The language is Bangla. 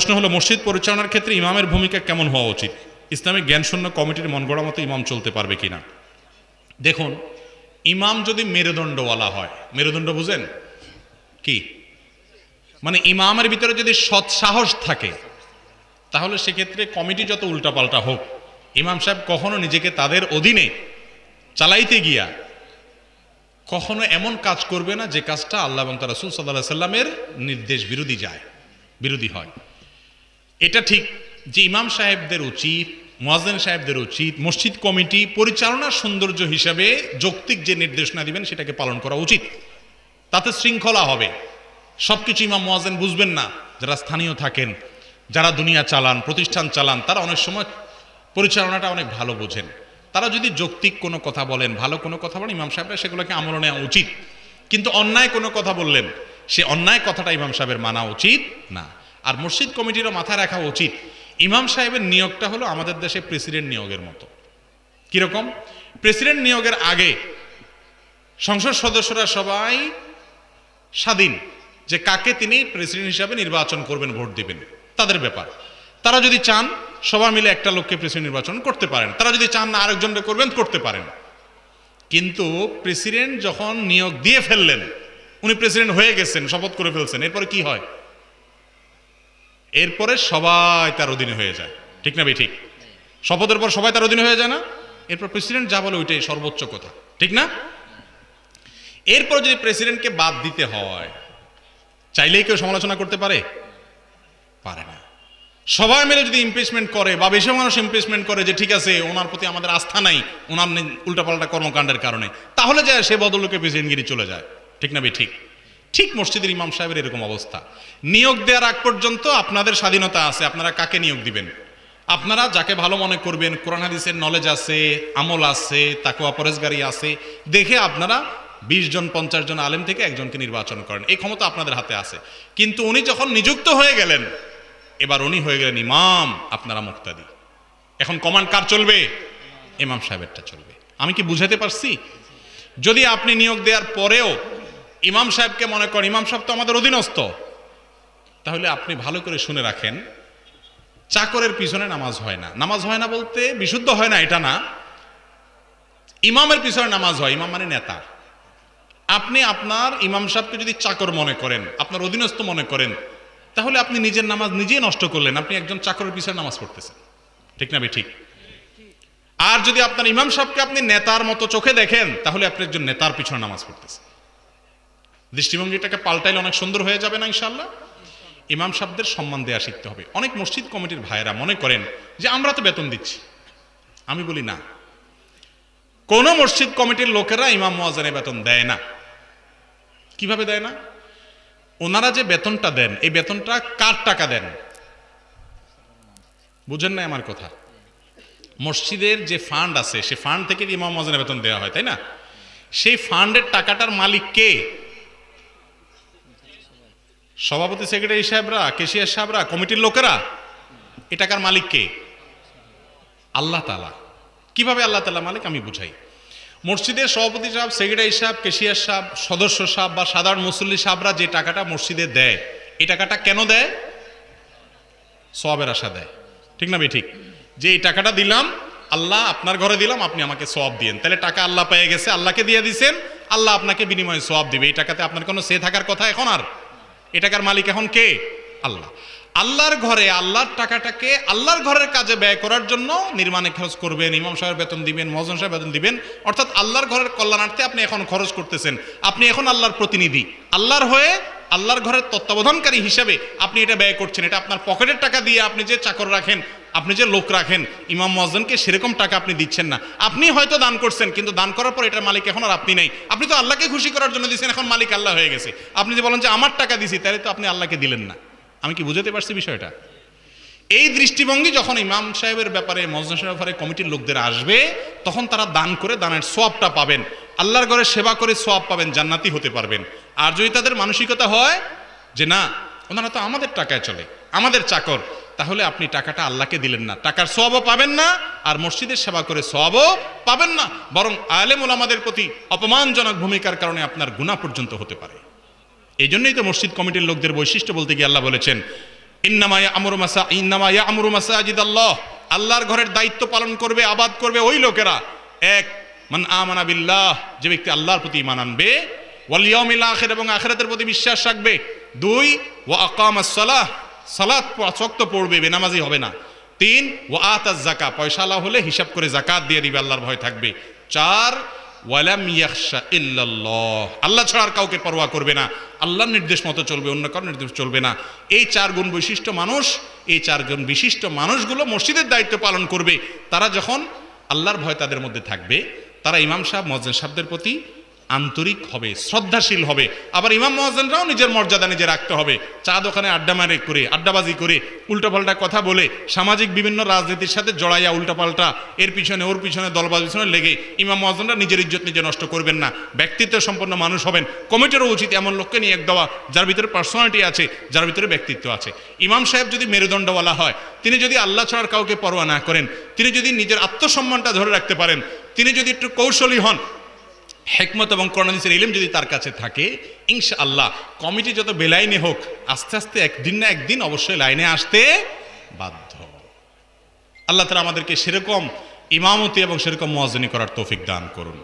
প্রশ্ন হলো, মসজিদ পরিচালনার ক্ষেত্রে ইমামের ভূমিকা কেমন হওয়া উচিত? ইসলামিক জ্ঞানশূন্য কমিটির মন গড়া মতো ইমাম চলতে পারবে কিনা? দেখুন, ইমাম যদি মেরুদণ্ডওয়ালা হয়, মেরুদণ্ড বুঝেন কি? মানে ইমামের ভিতরে যদি সৎ সাহস থাকে, তাহলে সেক্ষেত্রে কমিটি যত উল্টাপাল্টা হোক, ইমাম সাহেব কখনো নিজেকে তাদের অধীনে চালাইতে গিয়া কখনো এমন কাজ করবে না যে কাজটা আল্লাহ এবং তার রাসূল সাল্লাল্লাহু আলাইহি সাল্লামের নির্দেশ বিরোধী হয়। এটা ঠিক যে ইমাম সাহেবদের উচিত, মুয়াজ্জিন সাহেবদের উচিত মসজিদ কমিটি পরিচালনার সৌন্দর্য হিসাবে যৌক্তিক যে নির্দেশনা দিবেন সেটাকে পালন করা উচিত। তাতে শৃঙ্খলা হবে। সবকিছু ইমাম মুয়াজ্জিন বুঝবেন না। যারা স্থানীয় থাকেন, যারা দুনিয়া চালান, প্রতিষ্ঠান চালান, তারা অনেক সময় পরিচালনাটা অনেক ভালো বোঝেন। তারা যদি যৌক্তিক কোনো কথা বলেন, ভালো কোনো কথা বলেন, ইমাম সাহেবের সেগুলোকে আমলে নেওয়া উচিত। কিন্তু অন্যায় কোনো কথা বললেন, সে অন্যায় কথাটা ইমাম সাহেবের মানা উচিত না। আর মসজিদ কমিটিরও মাথায় রাখা উচিত, ইমাম সাহেবের নিয়োগটা হলো আমাদের দেশে প্রেসিডেন্ট নিয়োগের মতো। কিরকম? প্রেসিডেন্ট নিয়োগের আগে সংসদ সদস্যরা সবাই স্বাধীন যে কাকে তিনি প্রেসিডেন্ট হিসাবে নির্বাচন করবেন, ভোট দিবেন, তাদের ব্যাপার। তারা যদি চান সবাই মিলে একটা লোককে প্রেসিডেন্ট নির্বাচন করতে পারেন, তারা যদি চান না আরেকজনকে করবেন, করতে পারেন। কিন্তু প্রেসিডেন্ট যখন নিয়োগ দিয়ে ফেললেন, উনি প্রেসিডেন্ট হয়ে গেছেন, শপথ করে ফেলছেন, এরপরে কি হয়? এরপরে সবাই তার অধীনে হয়ে যায়। ঠিক না ভাই? ঠিক। শপথের পর সবাই তার অধীনে হয়ে যায় না? এরপর প্রেসিডেন্ট যা বলে ওইটাই সর্বোচ্চ কথা, ঠিক না? এরপর যদি প্রেসিডেন্টকে বাদ দিতে হয়, চাইলেই কেউ সমালোচনা করতে পারে? পারে না। সবাই মিলে যদি ইমপিচমেন্ট করে বা বেশি মানুষ ইমপিচমেন্ট করে যে ঠিক আছে ওনার প্রতি আমাদের আস্থা নাই, ওনার উল্টাপাল্টা কর্মকাণ্ডের কারণে, তাহলে যায় সে বদলকে প্রেসিডেন্টগিরি চলে যায়। ঠিক না ভাই? ঠিক। ঠিক মসজিদের ইমাম সাহেবের এরকম অবস্থা। নিয়োগ দেওয়ার আগ পর্যন্ত আপনাদের স্বাধীনতা আছে, আপনারা কাকে নিয়োগ দিবেন। আপনারা যাকে ভালো মনে করবেন, কোরআন হাদিসের নলেজ আছে, আমল আছে, তাকওয়া পরেজগারি আছে, দেখে আপনারা 20 জন 50 জন আলেম থেকে একজনকে নির্বাচন করেন। এই ক্ষমতা আপনাদের হাতে আছে। কিন্তু উনি যখন নিযুক্ত হয়ে গেলেন, এবার উনি হয়ে গেলেন ইমাম, আপনারা মুক্তাদি। এখন কমান্ড কার চলবে? ইমাম সাহেবেরটা চলবে। আমি কি বুঝাতে পারছি? যদি আপনি নিয়োগ দেওয়ার পরেও ইমাম সাহেবকে মনে করেন ইমাম সাহেব তো আমাদের অধীনস্থ, তাহলে আপনি ভালো করে শুনে রাখেন, চাকরের পিছনে নামাজ হয় না। নামাজ হয় না বলতে বিশুদ্ধ হয় না এটা না, ইমামের পিছনে নামাজ হয়। ইমাম মানে নেতা। আপনি আপনার ইমাম সাহেবকে যদি চাকর মনে করেন, আপনার অধীনস্থ মনে করেন, তাহলে আপনি নিজের নামাজ নিজেই নষ্ট করলেন। আপনি একজন চাকরের পিছনে নামাজ পড়তেছেন। ঠিক না ভাই? ঠিক। আর যদি আপনার ইমাম সাহেবকে আপনি নেতার মতো চোখে দেখেন, তাহলে আপনি একজন নেতার পিছনে নামাজ পড়তেছেন। দৃষ্টিভঙ্গিটাকে পাল্টাইলে অনেক সুন্দর হয়ে যাবে না ইনশাআল্লাহ? ইমাম সাহেবদের সম্মান দেওয়া শিখতে হবে। অনেক মসজিদ কমিটির ভাইয়েরা মনে করেন যে আমরা তো বেতন দিচ্ছি। আমি বলি না, কোন মসজিদ কমিটির লোকেরা ইমাম মুয়াজ্জিনের বেতন দেয় না। কিভাবে দেয় না? ওনারা যে বেতনটা দেন, এই বেতনটা কার টাকা দেন? বুঝেন না আমার কথা? মসজিদের যে ফান্ড আছে, সে ফান্ড থেকে ইমাম মুয়াজ্জিনের বেতন দেওয়া হয়, তাই না? সেই ফান্ডের টাকাটার মালিক কে? সভাপতি, সেক্রেটারি সাহেবরা, কেশিয়ার সাহেবরা, কমিটির লোকেরা? এই টাকার মালিক কে? আল্লাহ তাআলা। কিভাবে আল্লাহ তাআলা মালিক? আমি বুঝাই। মসজিদের সভাপতি সাহেব, সেক্রেটারি সাহেব, কেশিয়ার সাহেব, সদস্য সাহেব বা সাধারণ মুসল্লি সাহেবরা যে টাকাটা মসজিদে দেয়, এই টাকাটা কেন দেয়? সওয়াবের আশা দেয়। ঠিক না ভাই? ঠিক। যে এই টাকাটা দিলাম, আল্লাহ আপনার ঘরে দিলাম, আপনি আমাকে সওয়াব দিয়েন। তাহলে টাকা আল্লাহ পেয়ে গেছে, আল্লাহকে দিয়ে দিয়েছেন, আল্লাহ আপনাকে বিনিময়ে সওয়াব দিবে। এই টাকাতে আপনার কোনো সে থাকার কথা এখন আর? এই টাকার মালিক এখন কে? আল্লাহ। আল্লাহর ঘরে আল্লাহর টাকাটাকে আল্লাহর ঘরের কাজে ব্যয় করার জন্য নির্মাণে খরচ করবেন, ইমাম সাহেবের বেতন দিবেন, মুয়াজ্জিন সাহেব বেতন দিবেন, অর্থাৎ আল্লাহর ঘরের কল্যাণার্থে আপনি এখন খরচ করতেছেন। আপনি এখন আল্লাহর প্রতিনিধি, আল্লাহর হয়ে আল্লাহর ঘরের তত্ত্বাবধানকারী হিসেবে আপনি এটা ব্যয় করছেন। এটা আপনার পকেটের টাকা দিয়ে আপনি যে চাকর রাখেন, আপনি যে লোক রাখেন, ইমাম মুয়াজ্জিনকে সেরকম টাকা আপনি দিচ্ছেন না। আপনি হয়তো দান করছেন, কিন্তু দান করার পর এটার মালিক এখন আর আপনি নেই। আপনি তো আল্লাহকে খুশি করার জন্য দিচ্ছেন, এখন মালিক আল্লাহ হয়ে গেছে। আপনি যে বলেন যে আমার টাকা দিছি, তাহলে তো আপনি আল্লাহকে দিলেন না। আমি কি বুঝাতে পারছি বিষয়টা? এই দৃষ্টিভঙ্গি যখন ইমাম সাহেবের ব্যাপারে, মুয়াজ্জিন সাহেবের ব্যাপারে কমিটির লোকদের আসবে, তখন তারা দান করে দানের সওয়াবটা পাবেন, আল্লাহর ঘরে সেবা করে সওয়াব পাবেন, জান্নাতি হতে পারবেন। আর যদি তাদের মানসিকতা হয় যে না, ওনারা তো আমাদের টাকায় চলে, আমাদের চাকর, তাহলে আপনি টাকাটা আল্লাহকে দিলেন না, টাকার সওয়াবও পাবেন না, আর মসজিদের সেবা করে সওয়াবও পাবেন না, বরং আলেম ওলামাদের প্রতি অপমানজনক ভূমিকার কারণে আপনার গুনাহ পর্যন্ত হতে পারে। এই জন্যই তো মসজিদ কমিটির লোকদের বৈশিষ্ট্য বলতে গিয়ে আল্লাহ বলেছেন, ইন্নামা ইয়ামুরু মাসাজিদাল্লাহ, আল্লাহর ঘরের দায়িত্ব পালন করবে, আবাদ করবে ওই লোকেরা, এক মান আমানা বিল্লাহ, যে ব্যক্তি আল্লাহর প্রতি ঈমান আনবে, ওয়াল ইয়াউমিল আখির, এবং আখিরাতের প্রতি বিশ্বাস রাখবে, দুই ওয়া আকামাস সালাহ, সালাত পাঁচ ওয়াক্ত পড়বে, বেনামাজি হবে না, তিন ওয়া আতাজ যাকাত, পয়সাওয়ালা হলে হিসাব করে যাকাত দিয়ে দিবে, আল্লাহর ভয় থাকবে, চার ওয়ালাম ইয়াখশা ইল্লাল্লাহ, আল্লাহ ছাড়া আর কাউকে পরোয়া করবে না, আল্লাহর নির্দেশ মতো চলবে, অন্য কারো নির্দেশ চলবে না। এই চার গুণ বিশিষ্ট মানুষ, এই চারজন বিশিষ্ট মানুষগুলো মসজিদের দায়িত্ব পালন করবে। তারা যখন আল্লাহর ভয় তাদের মধ্যে থাকবে, তারা ইমাম সাহেব মুয়াজ্জিন সাহেবদের প্রতি আন্তরিক হবে, শ্রদ্ধাশীল হবে। আবার ইমাম মুয়াজ্জিনরাও নিজের মর্যাদা নিজে রাখতে হবে। চা দোকানে আড্ডাবাজি করে উল্টাপাল্টা কথা বলে সামাজিক বিভিন্ন রাজনীতির সাথে জড়াইয়া উল্টাপাল্টা এর পিছনে ওর পিছনে দলবাজ পিছনে লেগে ইমাম মুয়াজ্জিনরা নিজের ইজ্জত নিজে নষ্ট করবেন না। ব্যক্তিত্ব সম্পন্ন মানুষ হবেন। কমিটিরও উচিত এমন লোককে নিয়ে দেওয়া যার ভিতরে পার্সোনালিটি আছে, যার ভিতরে ব্যক্তিত্ব আছে। ইমাম সাহেব যদি মেরুদণ্ডওয়ালা হয়, তিনি যদি আল্লাহ ছাড়া কাউকে পরোয়া না করেন, তিনি যদি নিজের আত্মসম্মানটা ধরে রাখতে পারেন, তিনি যদি একটু কৌশলী হন, হিকমত এবং কোরআন হাদিসের ইলম যদি তার কাছে থাকে, ইনশাআল্লাহ কমিটি যত বেলাইনে হোক, আস্তে আস্তে একদিন না একদিন অবশ্যই লাইনে আসতে বাধ্য। আল্লাহ তাআলা আমাদেরকে সেরকম ইমামতি এবং সেরকম মুয়াজ্জিনি করার তৌফিক দান করুন।